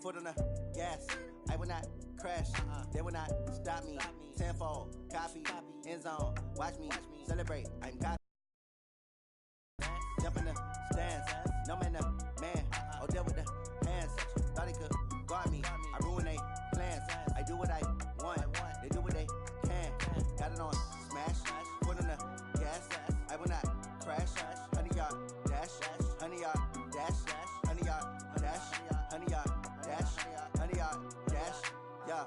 foot on the gas. I will not crash, they will not stop me. Tenfold, copy, end zone, watch me celebrate. I'm copy. Jump in the stands, no man, the man. Oh, deal with the hands. Thought he could guard me. I ruin they plans. I do what I want. They do what they can. Got it on smash. Foot on the gas. I will not crash. 100-yard dash. 100-yard dash. 100-yard dash. 100-yard dash. 100-yard dash. Yeah.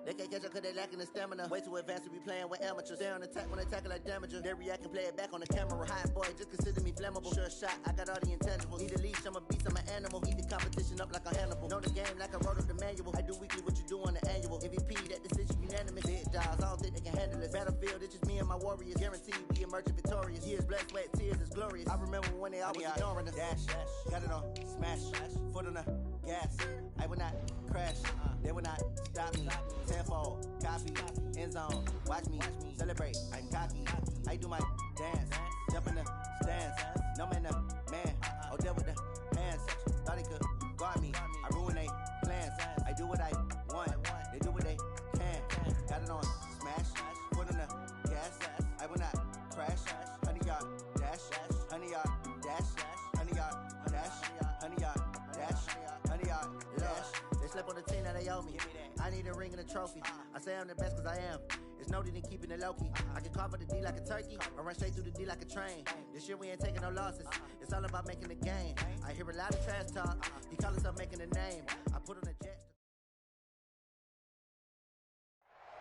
They can't catch up cause they lacking the stamina. Way too advanced to be playing with amateurs. Stay on attack when they tackle like damager. They react and play it back on the camera. Hot boy, just consider me flammable. Sure shot, I got all the intangibles. Need a leash, I'm a beast, I'm an animal. Eat the competition up like a Hannibal. Know the game like I wrote up the manual. I do weekly what you do on the annual. MVP, that decision unanimous. Big jobs, I don't think they can handle it. Battlefield, it's just me and my warriors. Guaranteed we emerging victorious. Years, blood, sweat, tears, it's glorious. I remember when they always ignoring us. Dash, got it on smash. Foot on the gas. I will not crash. They will not stop me. Tenfold, copy, end zone. Watch me celebrate. I'm cocky. I do my dance. Jump in the stands. No man, the man. Oh, deal with the hands. Thought he could guard me. I ruin they plans. I do what I want. They do what they can. Got it on smash. Foot on the gas. I will not crash. 100-yard dash. 100-yard dash. 100-yard dash. 100-yard dash. 100-yard dash. They slept on the team that they owe me. I need a ring and a trophy. I say I'm the best cause I am. It's no need in keeping it low-key. I can carve up the D like a turkey or run straight through the D like a train. This year we ain't taking no losses. It's all about making the game. I hear a lot of trash talk. He call himself making a name. I put on a jet.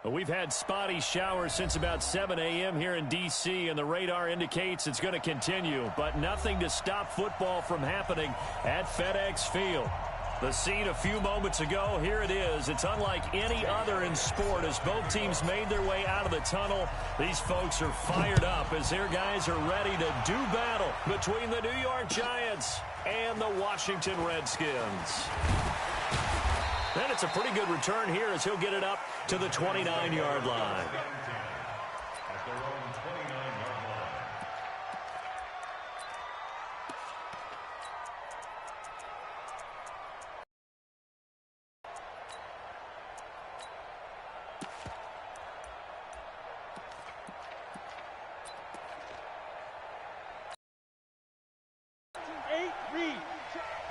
Well, we've had spotty showers since about 7 a.m. here in D.C., and the radar indicates it's going to continue, but nothing to stop football from happening at FedEx Field. The scene a few moments ago, here it is. It's unlike any other in sport as both teams made their way out of the tunnel. These folks are fired up as their guys are ready to do battle between the New York Giants and the Washington Redskins. And it's a pretty good return here as he'll get it up to the 29-yard line.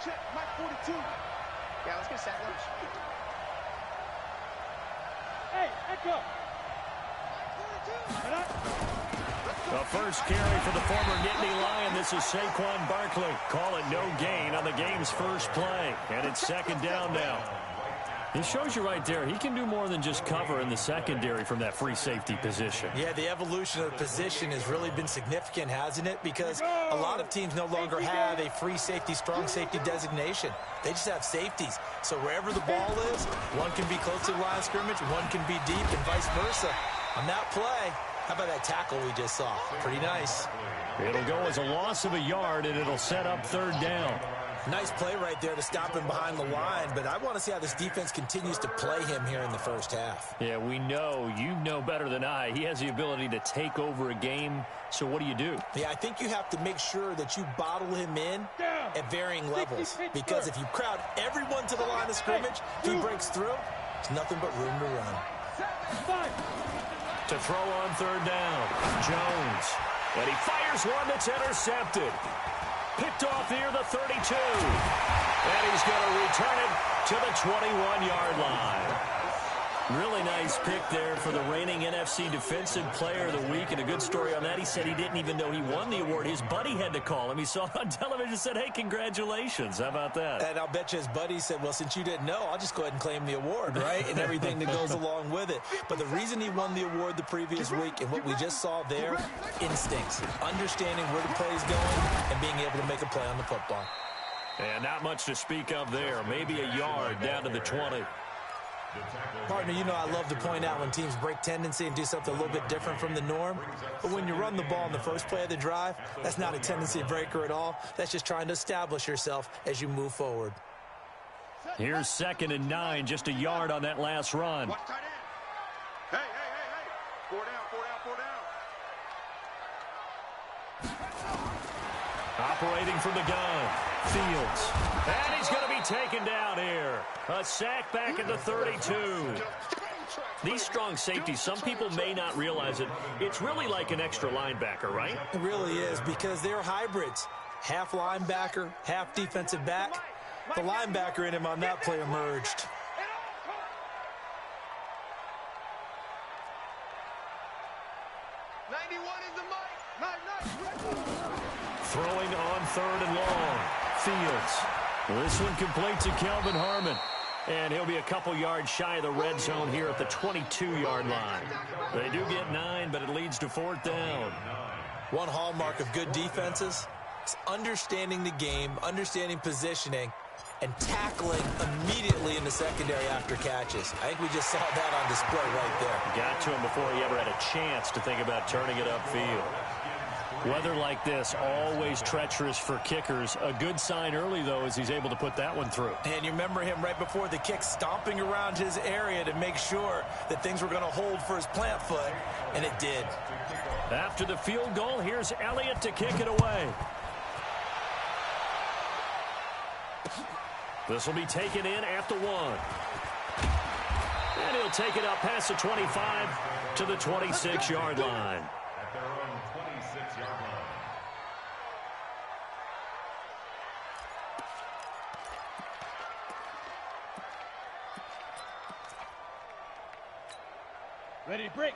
Check, Mike 42. Yeah, let's get set lunch. Hey, echo. The first carry for the former Nittany Lion. This is Saquon Barkley. Call it no gain on the game's first play. And it's second down now. He shows you right there, he can do more than just cover in the secondary from that free safety position. Yeah, the evolution of the position has really been significant, hasn't it? Because a lot of teams no longer have a free safety, strong safety designation. They just have safeties. So wherever the ball is, one can be close to the line of scrimmage, one can be deep, and vice versa. On that play, how about that tackle we just saw? Pretty nice. It'll go as a loss of a yard, and it'll set up third down. Nice play right there to stop him behind the line, but I want to see how this defense continues to play him here in the first half. Yeah, we know. You know better than I. He has the ability to take over a game, so what do? Yeah, I think you have to make sure that you bottle him in at varying levels, because if you crowd everyone to the line of scrimmage, if he breaks through, there's nothing but room to run. To throw on third down, Jones. And he fires one that's intercepted. Picked off near the 32. And he's going to return it to the 21-yard line. Really nice pick there for the reigning NFC Defensive Player of the Week. And a good story on that. He said he didn't even know he won the award. His buddy had to call him. He saw it on television and said, hey, congratulations. How about that? And I'll bet you his buddy said, well, since you didn't know, I'll just go ahead and claim the award, right? And everything that goes along with it. But the reason he won the award the previous week and what we just saw there, instincts, understanding where the play is going and being able to make a play on the football. And not much to speak of there. Maybe a yard down to the 20. Partner, you know I love to point out when teams break tendency and do something a little bit different from the norm. But when you run the ball in the first play of the drive, that's not a tendency breaker at all. That's just trying to establish yourself as you move forward. Here's 2nd and 9, just a yard on that last run. Watch tight end. Hey. 4 down. Operating from the gun, Fields. And he's going to be taken down here. A sack back at the 32. These strong safeties, some people may not realize it. It's really like an extra linebacker, right? It really is, because they're hybrids. Half linebacker, half defensive back. The linebacker in him on that play emerged. Throwing on 3rd and long. Fields. This one completes to Kelvin Harmon. And he'll be a couple yards shy of the red zone here at the 22-yard line. They do get 9, but it leads to 4th down. One hallmark of good defenses is understanding the game, understanding positioning, and tackling immediately in the secondary after catches. I think we just saw that on display right there. Got to him before he ever had a chance to think about turning it upfield. Weather like this, always treacherous for kickers. A good sign early, though, is he's able to put that one through. And you remember him right before the kick stomping around his area to make sure that things were going to hold for his plant foot, and it did. After the field goal, here's Elliott to kick it away. This will be taken in at the 1. And he'll take it up past the 25 to the 26-yard line.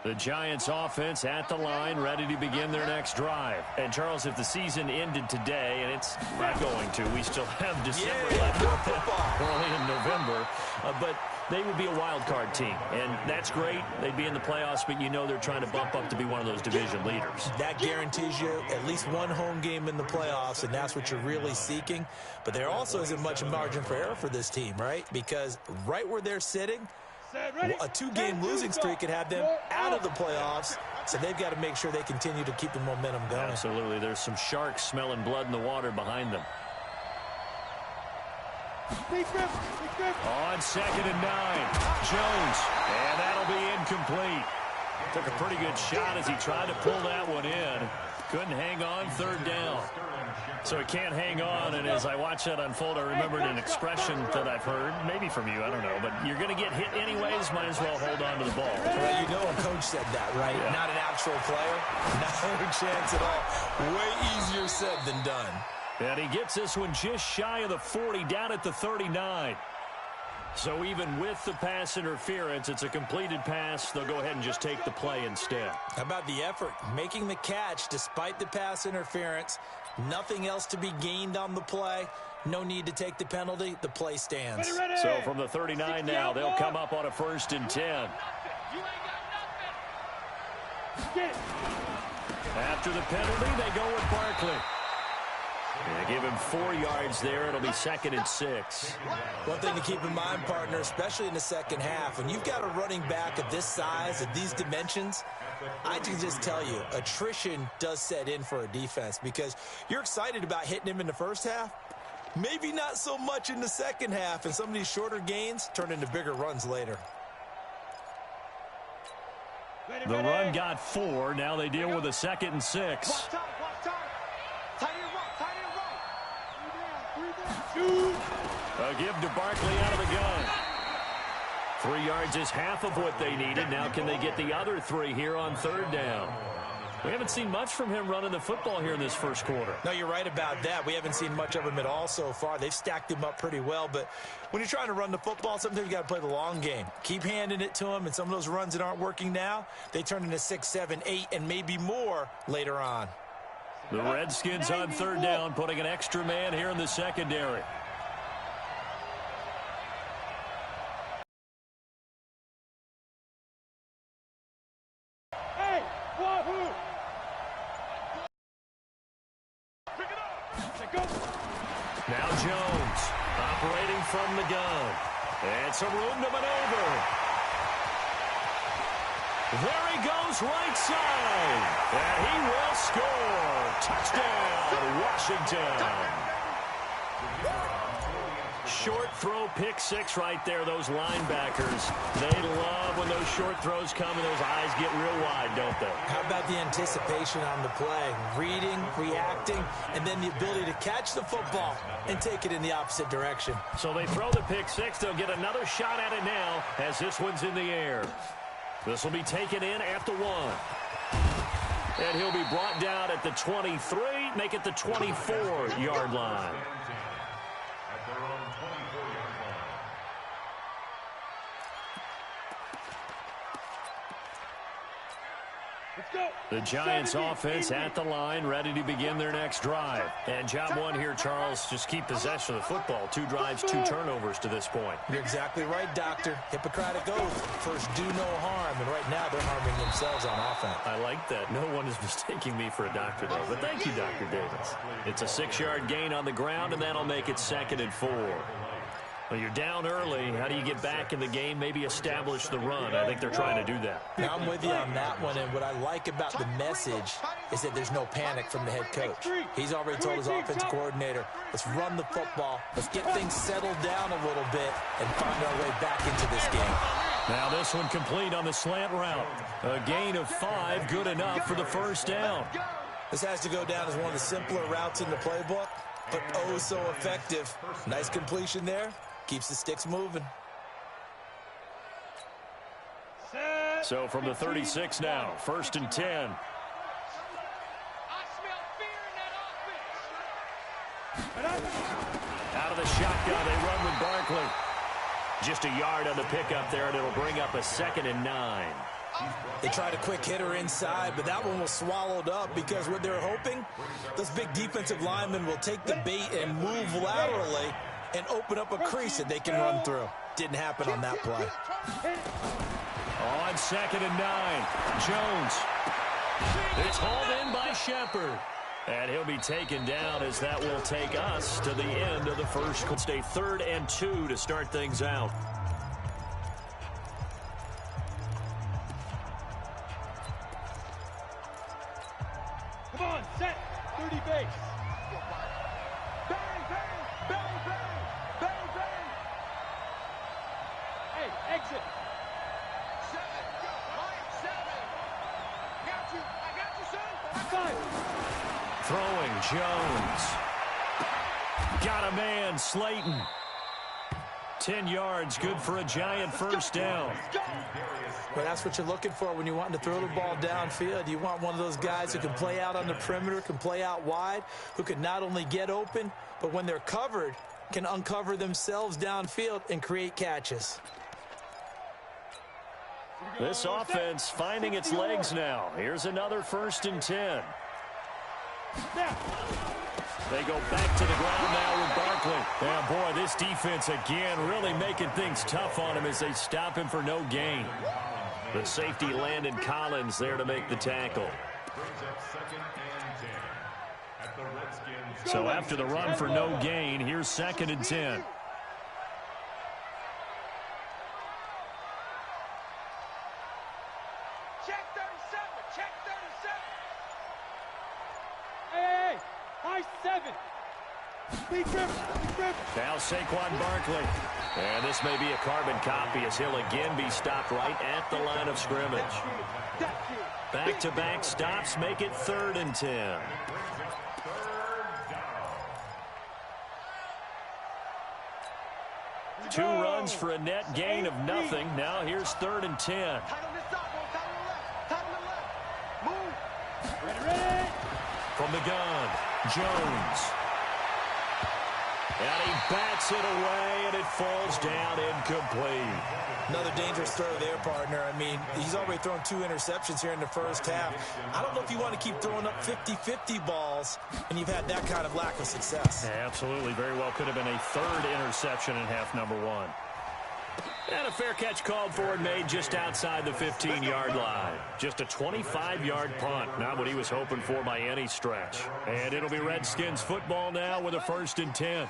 The Giants offense at the line, ready to begin their next drive. And, Charles, if the season ended today, and it's not going to, we still have December left early in November, but they would be a wild card team. And that's great. They'd be in the playoffs, but you know they're trying to bump up to be one of those division leaders. That guarantees you at least one home game in the playoffs, and that's what you're really seeking. But there also isn't much margin for error for this team, right? Because right where they're sitting, a 2-game losing streak could have them out of the playoffs, so they've got to make sure they continue to keep the momentum going. Absolutely. There's some sharks smelling blood in the water behind them. On 2nd and 9, Jones, and that'll be incomplete. Took a pretty good shot as he tried to pull that one in. Couldn't hang on, 3rd down. So he can't hang on, and as I watch that unfold, I remembered an expression that I've heard, maybe from you, I don't know, but you're going to get hit anyways, might as well hold on to the ball. Well, you know a coach said that, right? Yeah. Not an actual player. No chance at all. Way easier said than done. And he gets this one just shy of the 40, down at the 39. So even with the pass interference, it's a completed pass. They'll go ahead and just take the play instead. How about the effort? Making the catch despite the pass interference. Nothing else to be gained on the play. No need to take the penalty. The play stands. So from the 39 now, they'll come up on a 1st and 10. After the penalty, they go with Barkley. And they give him 4 yards there. It'll be 2nd and 6. One thing to keep in mind, partner, especially in the second half, when you've got a running back of this size, of these dimensions, I can just tell you, attrition does set in for a defense because you're excited about hitting him in the first half. Maybe not so much in the second half, and some of these shorter gains turn into bigger runs later. The run got 4. Now they deal with a 2nd and 6. A give to Barkley out of the gun. 3 yards is half of what they needed. Now can they get the other 3 here on 3rd down? We haven't seen much from him running the football here in this first quarter. No, you're right about that. We haven't seen much of him at all so far. They've stacked him up pretty well, but when you're trying to run the football, sometimes you got to play the long game. Keep handing it to him, and some of those runs that aren't working now, they turn into 6, 7, 8, and maybe more later on. The Redskins on 3rd down, putting an extra man here in the secondary. Now Jones operating from the gun. And some room to maneuver. There he goes right side. And he will score. Touchdown, Washington. Short throw, pick 6 right there. Those linebackers, they love when those short throws come and those eyes get real wide, don't they? How about the anticipation on the play? Reading, reacting, and then the ability to catch the football and take it in the opposite direction. So they throw the pick six. They'll get another shot at it now as this one's in the air. This will be taken in at the 1. And he'll be brought down at the 23, make it the 24-yard line. The Giants offense at the line, ready to begin their next drive. And job one here, Charles, just keep possession of the football. 2 drives, 2 turnovers to this point. You're exactly right, Doctor. Hippocratic oath. First, do no harm. And right now, they're harming themselves on offense. I like that. No one is mistaking me for a doctor, though. But thank you, Dr. Davis. It's a 6-yard gain on the ground, and that'll make it 2nd and 4. Well, you're down early. How do you get back in the game? Maybe establish the run. I think they're trying to do that. Now, I'm with you on that one, and what I like about the message is that there's no panic from the head coach. He's already told his offensive coordinator, let's run the football, let's get things settled down a little bit, and find our way back into this game. Now this one complete on the slant route. A gain of 5, good enough for the first down. This has to go down as one of the simpler routes in the playbook, but oh so effective. Nice completion there. Keeps the sticks moving. So from the 36 now, 1st and 10. I smell fear in that offense. Out of the shotgun, they run with Barkley. Just a yard on the pickup there, and it'll bring up a 2nd and 9. They tried a quick hitter inside, but that one was swallowed up because what they're hoping, those big defensive linemen will take the bait and move laterally and open up a crease that they can run through. Didn't happen on that play. On 2nd and 9, Jones. It's hauled in by Shepard. And he'll be taken down as that will take us to the end of the first. Stay 3rd and 2 to start things out. Come on, set. 30 base. Bang, bang, bang, bang, bang, bang. Hey, exit. 7, line 7. Got you. I got you, son. 5. Throwing, Jones. Got a man, Slayton. 10 yards, good for a Giant first down. Well, that's what you're looking for when you're wanting to throw the ball downfield. You want one of those guys who can play out on the perimeter, can play out wide, who can not only get open, but when they're covered, can uncover themselves downfield and create catches. This offense finding its legs now. Here's another 1st and 10. They go back to the ground now with Barkley. Yeah, boy, this defense again really making things tough on him as they stop him for no gain. The safety Landon Collins there to make the tackle. So after the run for no gain, here's 2nd and 10. Check 37. Check 37. Hey, high 7. Lead grip. Now Saquon Barkley. And this may be a carbon copy as he'll again be stopped right at the line of scrimmage. Back-to-back stops make it 3rd and 10. Two runs for a net gain of nothing. Now here's 3rd and 10. From the gun, Jones. And he bats it away, and it falls down incomplete. Another dangerous throw there, partner. I mean, he's already thrown 2 interceptions here in the first half. I don't know if you want to keep throwing up 50-50 balls, and you've had that kind of lack of success. Yeah, absolutely. Very well could have been a 3rd interception in half number 1. And a fair catch called for and made just outside the 15-yard line. Just a 25-yard punt. Not what he was hoping for by any stretch. And it'll be Redskins football now with a 1st and 10.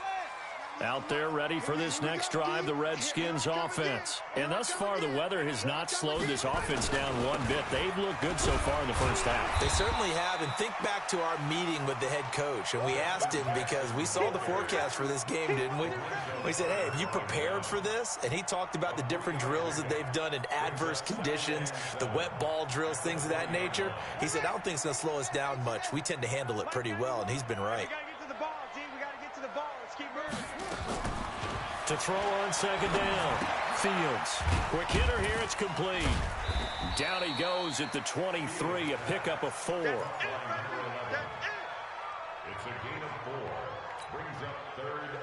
Out there ready for this next drive, the Redskins offense. And thus far, the weather has not slowed this offense down one bit. They've looked good so far in the first half. They certainly have. And think back to our meeting with the head coach. And we asked him because we saw the forecast for this game, didn't we? We said, hey, have you prepared for this? And he talked about the different drills that they've done in adverse conditions, the wet ball drills, things of that nature. He said, I don't think it's going to slow us down much. We tend to handle it pretty well, and he's been right. To throw on second down. Fields. Quick hitter here. It's complete. Down he goes at the 23. A pickup of 4. It's a gain of 4. Brings up 3rd and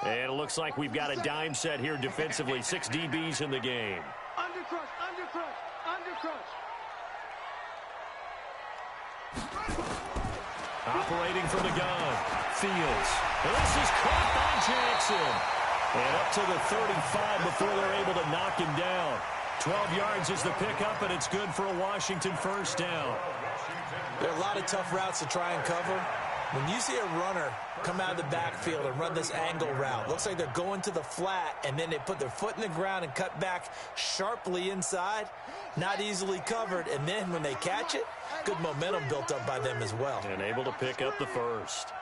3. And it looks like we've got a dime set here defensively. 6 DBs in the game. Undercrush, undercrush, undercrush. Operating from the gun. Fields. And this is caught by Jackson. And up to the 35 before they're able to knock him down. 12 yards is the pickup, and it's good for a Washington first down. There are a lot of tough routes to try and cover. When you see a runner come out of the backfield and run this angle route, looks like they're going to the flat, and then they put their foot in the ground and cut back sharply inside, not easily covered, and then when they catch it, good momentum built up by them as well. And able to pick up the first.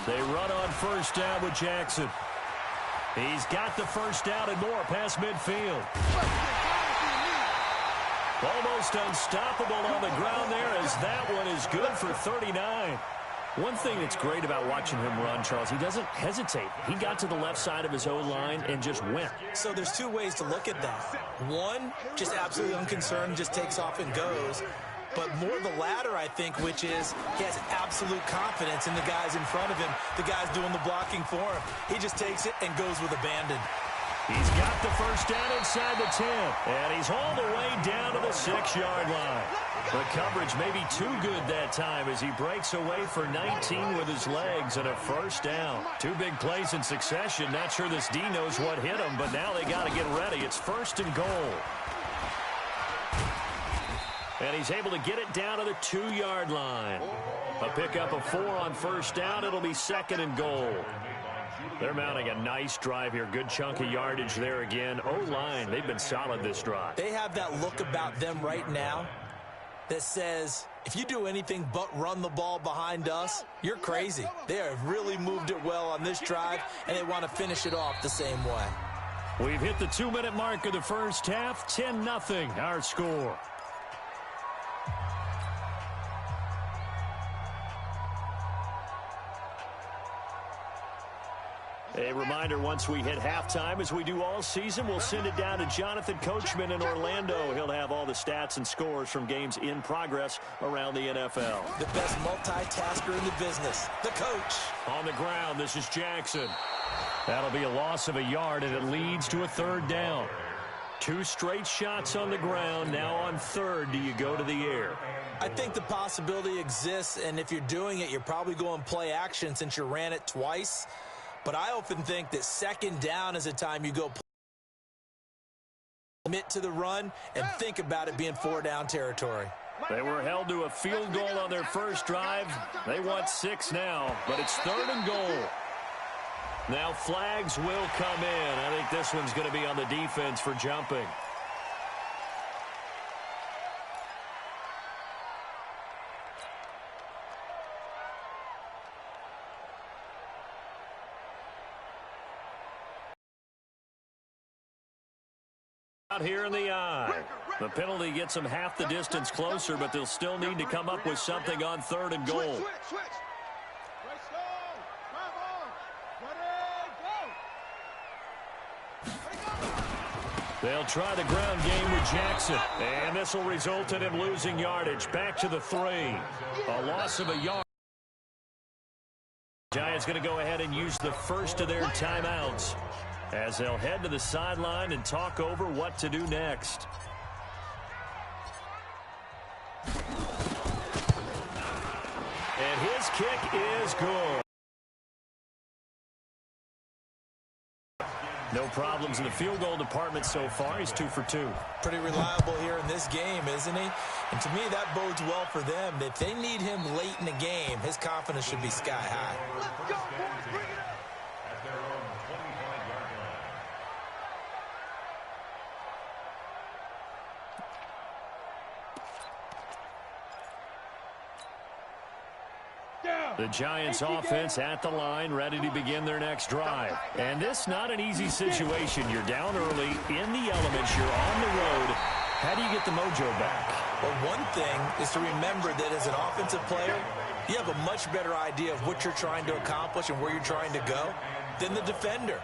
They run on first down with Jackson. He's got the first down and more past midfield. Almost unstoppable on the ground there as that one is good for 39. One thing that's great about watching him run, Charles, he doesn't hesitate. He got to the left side of his O-line and just went. So there's two ways to look at that. One, just absolutely unconcerned, just takes off and goes. But more the latter, I think, which is he has absolute confidence in the guys in front of him, the guys doing the blocking for him. He just takes it and goes with abandon. He's got the first down inside the 10, and he's all the way down to the 6-yard line. The coverage may be too good that time as he breaks away for 19 with his legs and a first down. 2 big plays in succession. Not sure this D knows what hit him, but now they got to get ready. It's 1st and goal. And he's able to get it down to the 2-yard line. A pickup of 4 on first down. It'll be 2nd and goal. They're mounting a nice drive here. Good chunk of yardage there again. O-line, they've been solid this drive. They have that look about them right now that says, if you do anything but run the ball behind us, you're crazy. They have really moved it well on this drive, and they want to finish it off the same way. We've hit the 2-minute mark of the first half. 10-0 our score. A reminder, once we hit halftime, as we do all season, we'll send it down to Jonathan Coachman in Orlando. He'll have all the stats and scores from games in progress around the NFL. The best multitasker in the business, the coach. On the ground, this is Jackson. That'll be a loss of a yard, and it leads to a 3rd down. 2 straight shots on the ground. Now on 3rd, do you go to the air? I think the possibility exists, and if you're doing it, you're probably going play action since you ran it twice. But I often think that 2nd down is a time you go commit to the run and think about it being 4-down territory. They were held to a field goal on their first drive. They want 6 now, but it's 3rd and goal. Now flags will come in. I think this one's going to be on the defense for jumping. Out here in the eye. The penalty gets them half the distance closer, but they'll still need to come up with something on 3rd and goal. Switch. They'll try the ground game with Jackson, and this will result in him losing yardage. Back to the 3. A loss of a yard. Giants going to go ahead and use the first of their timeouts as they'll head to the sideline and talk over what to do next. And his kick is good. No problems in the field goal department so far. He's 2 for 2. Pretty reliable here in this game, isn't he? And to me, that bodes well for them. If they need him late in the game, his confidence should be sky high. Let's go, boys. Bring it up. At their own 25-yard line. The Giants offense at the line, ready to begin their next drive. And this not an easy situation. You're down early, in the elements, you're on the road. How do you get the mojo back? Well, one thing is to remember that as an offensive player, you have a much better idea of what you're trying to accomplish and where you're trying to go than the defender.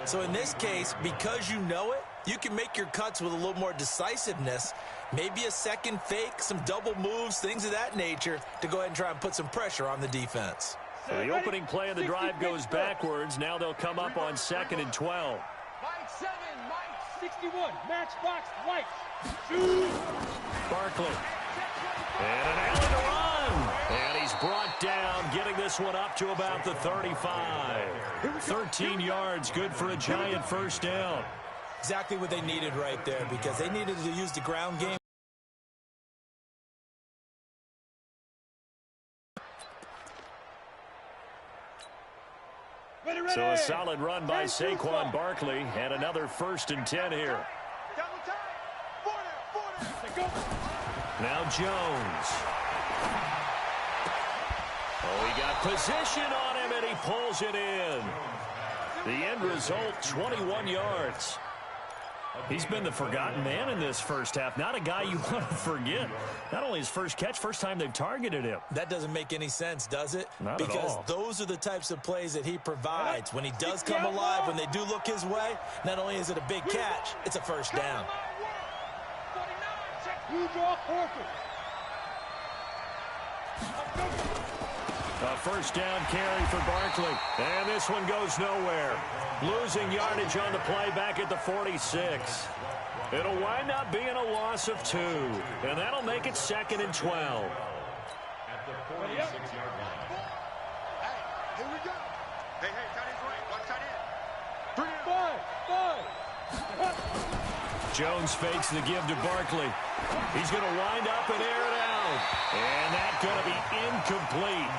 So in this case, because you know it, you can make your cuts with a little more decisiveness, maybe a second fake, some double moves, things of that nature, to go ahead and try and put some pressure on the defense. So the opening play of the drive goes backwards. Now they'll come up on 2nd and 12. Mike 7, Mike 61, matchbox, white. Barkley. And an Allen to run. And he's brought down, getting this one up to about the 35. 13 yards, good for a Giant first down. Exactly what they needed right there, because they needed to use the ground game. So a solid run by Saquon Barkley, and another 1st and 10 here. Double time. 40. Now Jones. Oh, he got position on him, and he pulls it in. The end result, 21 yards. He's been the forgotten man in this first half. Not a guy you want to forget. Not only his first catch, first time they've targeted him. That doesn't make any sense, does it? Not at all. Because those are the types of plays that he provides. When he does come alive, when they do look his way, not only is it a big catch, it's a first down. 49, check. You draw Horford. A first down carry for Barkley. And this one goes nowhere. Losing yardage on the play back at the 46. It'll wind up being a loss of 2. And that'll make it 2nd and 12. At the 46-yard line. Hey, here we go. Hey, tight end's right. Watch tight end. 5. Jones fakes the give to Barkley. He's going to wind up and air it out. And that's going to be incomplete.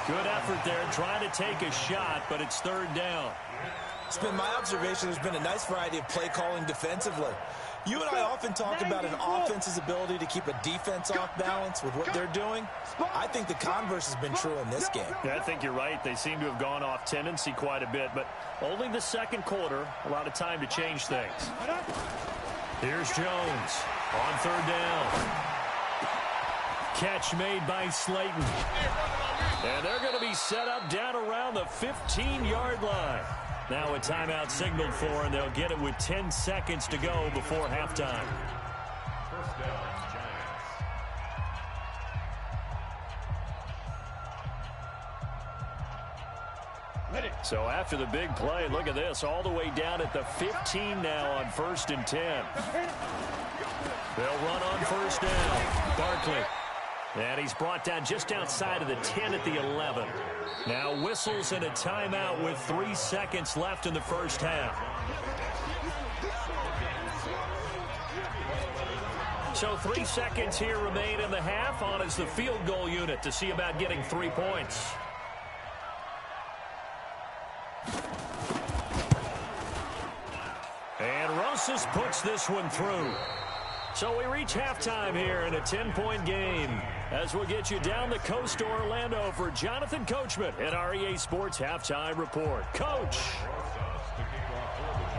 Good effort there, trying to take a shot, but it's 3rd down. It's been my observation there's been a nice variety of play calling defensively. You and I often talk about an offense's ability to keep a defense off balance with what they're doing. I think the converse has been true in this game. Yeah, I think you're right. They seem to have gone off tendency quite a bit, but only the second quarter, a lot of time to change things. Here's Jones on 3rd down. Catch made by Slayton. And they're going to be set up down around the 15-yard line. Now a timeout signaled for, and they'll get it with 10 seconds to go before halftime. First down, Giants. So after the big play, look at this, all the way down at the 15 now on 1st and 10. They'll run on 1st down. Barkley. And he's brought down just outside of the 10 at the 11. Now whistles and a timeout with 3 seconds left in the first half. So 3 seconds here remain in the half. On is the field goal unit to see about getting 3 points. And Rosas puts this one through. So we reach halftime here in a 10-point game. As we'll get you down the coast to Orlando for Jonathan Coachman at our EA Sports Halftime Report. Coach.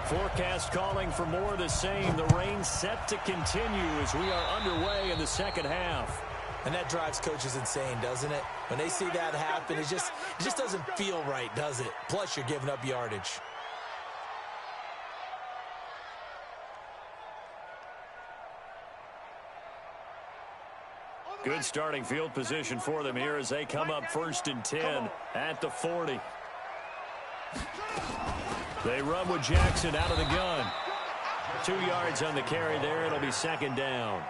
Forecast calling for more of the same. The rain set to continue as we are underway in the second half. And that drives coaches insane, doesn't it? When they see that happen, it just doesn't feel right, does it? Plus, you're giving up yardage. Good starting field position for them here as they come up 1st and 10 at the 40. They run with Jackson out of the gun. 2 yards on the carry there. It'll be second down.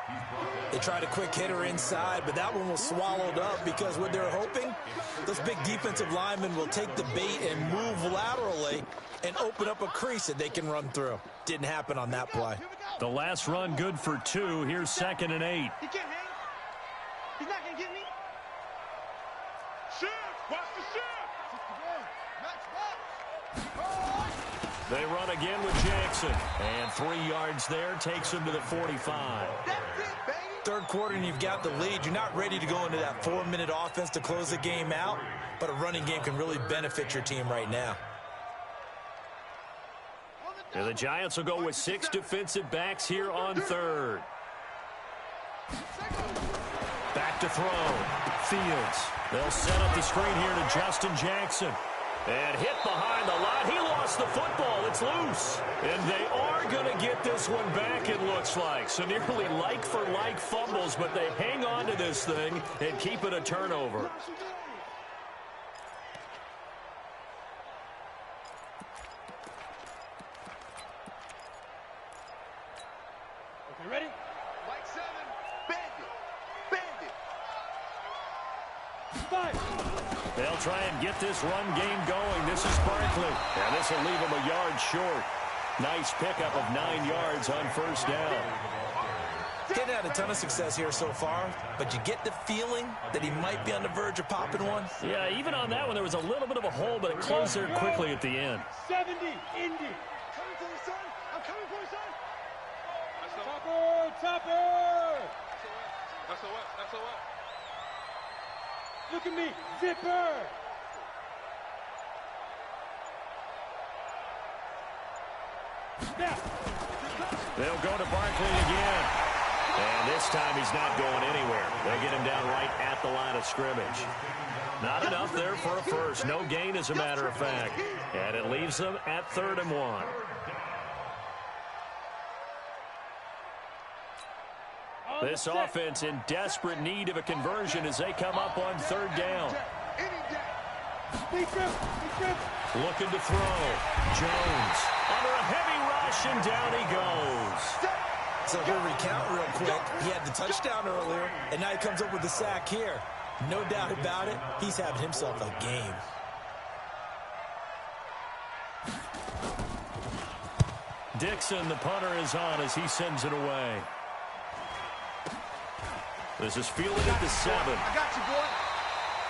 They tried a quick hitter inside, but that one was swallowed up because what they're hoping, those big defensive linemen will take the bait and move laterally and open up a crease that they can run through. Didn't happen on that play. The last run good for 2. Here's 2nd and 8. He can't hang. He's not going to get me. Shift. Watch the shift. They run again with Jackson. And 3 yards there takes him to the 45. That's it, baby. Third quarter and you've got the lead. You're not ready to go into that 4-minute offense to close the game out, but a running game can really benefit your team right now. And the Giants will go with 6 defensive backs here on third. Back to throw. Fields. They'll set up the screen here to Justin Jackson. And hit behind the line. He lost the football. It's loose. And they are going to get this one back, it looks like. So nearly like-for-like fumbles, but they hang on to this thing and keep it a turnover. Okay, ready? Mike 7. Bandit. Five. They'll try and get this run game going. This is Barkley. And this will leave him a yard short. Nice pickup of 9 yards on first down. Getting had a ton of success here so far, but you get the feeling that he might be on the verge of popping one. Yeah, even on that one, there was a little bit of a hole, but it closed there quickly at the end. 70, Indy. Coming for you, son. I'm coming for you, son. Topper. That's a what? Look at me, zipper. Now. They'll go to Barkley again. And this time he's not going anywhere. They'll get him down right at the line of scrimmage. Not enough there for a first. No gain, as a matter of fact. And it leaves them at 3rd and 1. This offense in desperate need of a conversion as they come up on 3rd down. Looking to throw. Jones under a heavy rush, and down he goes. So he'll recount real quick. He had the touchdown earlier, and now he comes up with the sack here. No doubt about it, he's having himself a game. Dixon, the punter, is on as he sends it away. This is fielded at the 7. I got you, boy.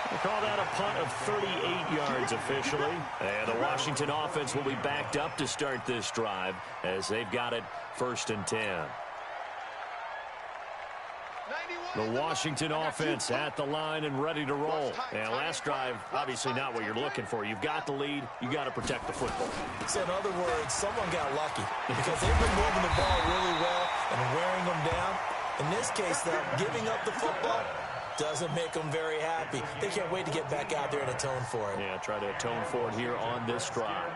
They call that a punt of 38 yards officially. And the Washington offense will be backed up to start this drive as they've got it 1st and 10. The Washington offense at the line and ready to roll. And last drive, obviously not what you're looking for. You've got the lead. You got to protect the football. So in other words, someone got lucky because they've been moving the ball really well and wearing them down. In this case, though, giving up the football doesn't make them very happy. They can't wait to get back out there and atone for it. Yeah, try to atone for it here on this drive.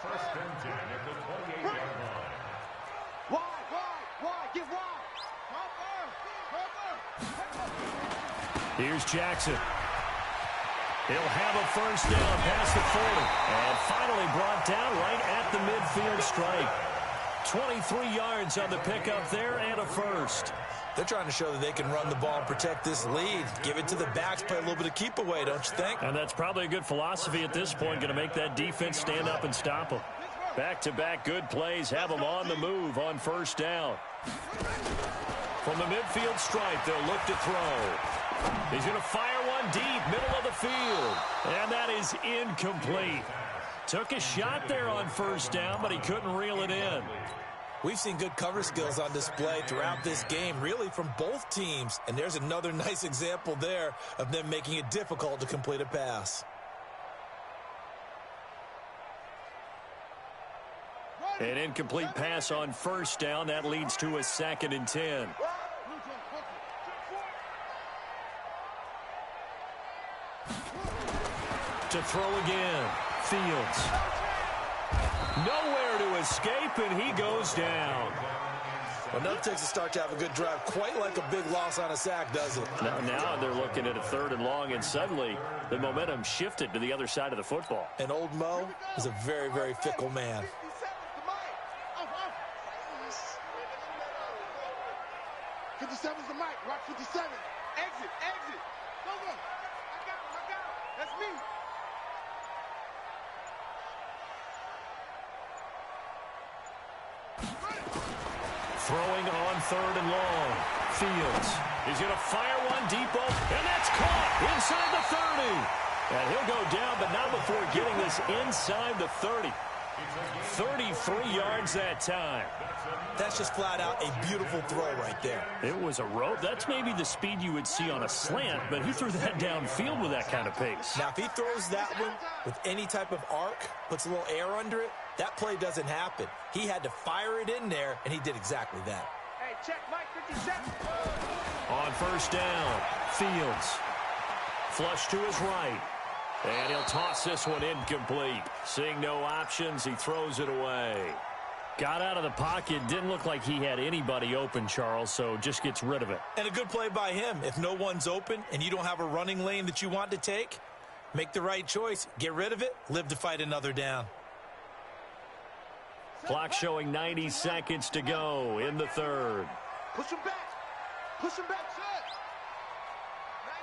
First and 10 at the 28-yard line. Wide, get wide. Here's Jackson. He'll have a first down past the 40. And finally brought down right at the midfield stripe. 23 yards on the pickup there and a first. They're trying to show that they can run the ball and protect this lead. Give it to the backs, play a little bit of keep away, don't you think? And that's probably a good philosophy at this point, going to make that defense stand up and stop them. Back-to-back good plays have them on the move on first down. From the midfield stripe, they'll look to throw. He's going to fire one deep, middle of the field. And that is incomplete. Took a shot there on first down, but he couldn't reel it in. We've seen good cover skills on display throughout this game, really from both teams. And there's another nice example there of them making it difficult to complete a pass. An incomplete pass on first down. That leads to a 2nd and 10. To throw again. Fields. Nowhere to escape, and he goes down. Well, nothing takes a start to have a good drive, quite like a big loss on a sack, does it? Now they're looking at a 3rd and long, and suddenly the momentum shifted to the other side of the football. And old Mo is a very, very fickle man. 57's the mic. Rock 57. Exit, exit. Go, go. I got him, I got him. That's me. Throwing on 3rd and long. Fields. He's going to fire one deep open, and that's caught inside the 30. And he'll go down, but not before getting this inside the 30. 33 yards that time. That's just flat out a beautiful throw right there. It was a rope. That's maybe the speed you would see on a slant, but he threw that downfield with that kind of pace. Now, if he throws that one with any type of arc, puts a little air under it, that play doesn't happen. He had to fire it in there, and he did exactly that. Hey, check Mike 57. On 1st down, Fields. Flush to his right. And he'll toss this one incomplete. Seeing no options, he throws it away. Got out of the pocket. Didn't look like he had anybody open, Charles, so just gets rid of it. And a good play by him. If no one's open and you don't have a running lane that you want to take, make the right choice. Get rid of it. Live to fight another down. Clock showing 90 seconds to go in the 3rd. Push him back. Push him back, son.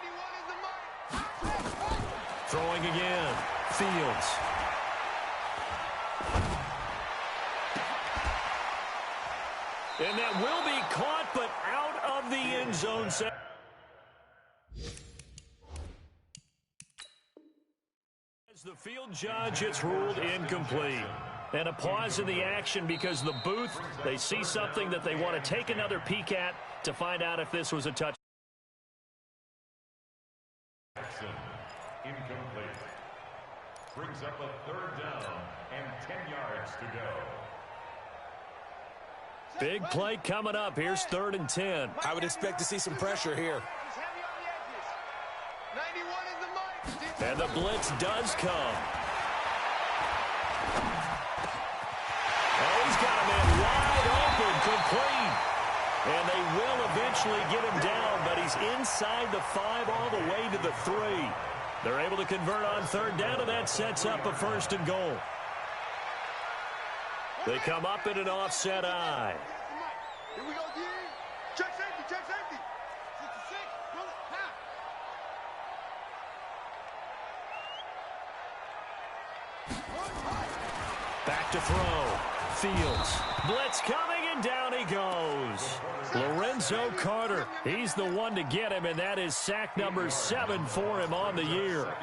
91 is the mark. Throwing again. Fields. And that will be caught, but out of the end zone. As the field judge, it's ruled incomplete. And a pause in the action because the booth, they see something that they want to take another peek at to find out if this was a touchdown. Incomplete. Brings up a 3rd down and 10 yards to go. Big play coming up. Here's 3rd and 10. I would expect to see some pressure here. He's heavy on the edges. 91 is the mark. And the blitz does come. Oh, he's got a man wide open, complete. And they will eventually get him down, but he's inside the 5 all the way to the 3. They're able to convert on 3rd down, and that sets up a 1st and goal. They come up in an offset eye. Here we go, D. Check safety, check safety. 66, roll it, half. Back to throw. Fields. Blitz coming, and down he goes. Lorenzo Carter. He's the one to get him, and that is sack number 7 for him on the year.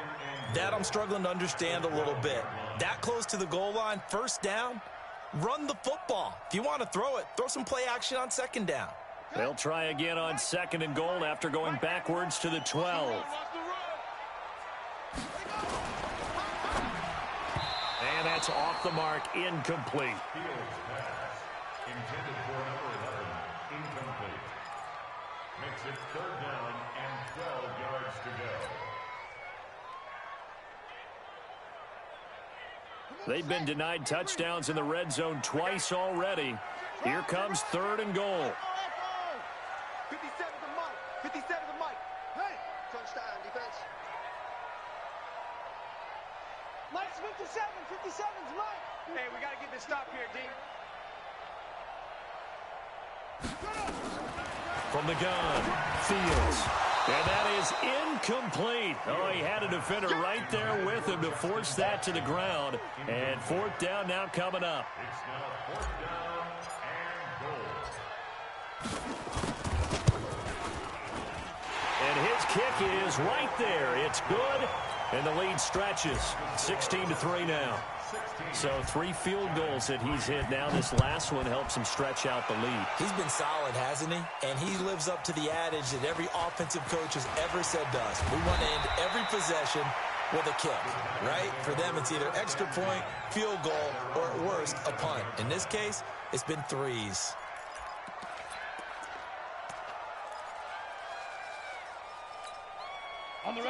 That I'm struggling to understand a little bit. That close to the goal line, 1st down, run the football. If you want to throw it, throw some play action on 2nd down. They'll try again on 2nd and goal after going backwards to the 12. And that's off the mark, incomplete. Fields pass. Intended for number 11. Incomplete. Makes it 3rd down and 12 yards to go. They've been denied touchdowns in the red zone twice already. Here comes 3rd and goal. 57 the mic. 57 the mic. Hey, touchdown defense. Mike's 57. 57's Mike. Hey, we got to get this stop here, D. From the gun, Fields. And that is incomplete. Oh, he had a defender right there with him to force that to the ground. And 4th down now coming up. It's now 4th down and goal. And his kick is right there. It's good. And the lead stretches. 16-3 now. So 3 field goals that he's hit now. This last one helps him stretch out the lead. He's been solid, hasn't he? And he lives up to the adage that every offensive coach has ever said to us. We want to end every possession with a kick, right? For them, it's either extra point, field goal, or at worst, a punt. In this case, it's been 3s.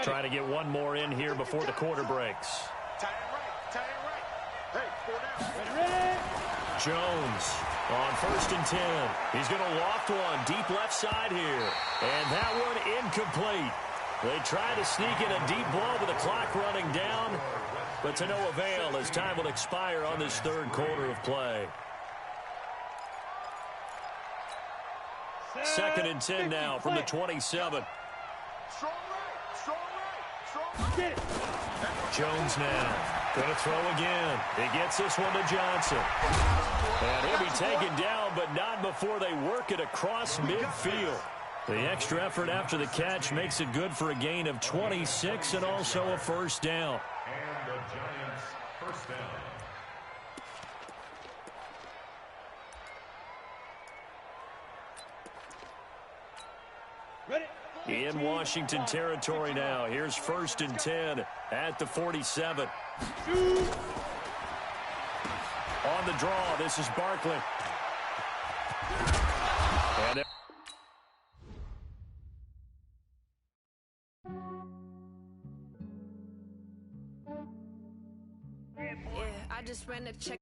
Trying to get one more in here before the quarter breaks. Tie it right. Tie it right. Hey, 4 down. Jones on 1st and 10. He's going to loft one deep left side here. And that one incomplete. They try to sneak in a deep ball with the clock running down, but to no avail as time will expire on this 3rd quarter of play. 2nd and 10 now from the 27. Strong right, strong right, strong right. Jones now. Going to throw again. He gets this one to Johnson. And he'll be taken down, but not before they work it across midfield. The extra effort after the catch makes it good for a gain of 26 and also a first down. And the Giants first down. In Washington territory now. Here's 1st and 10 at the 47. On the draw, this is Barkley. And I just ran a check.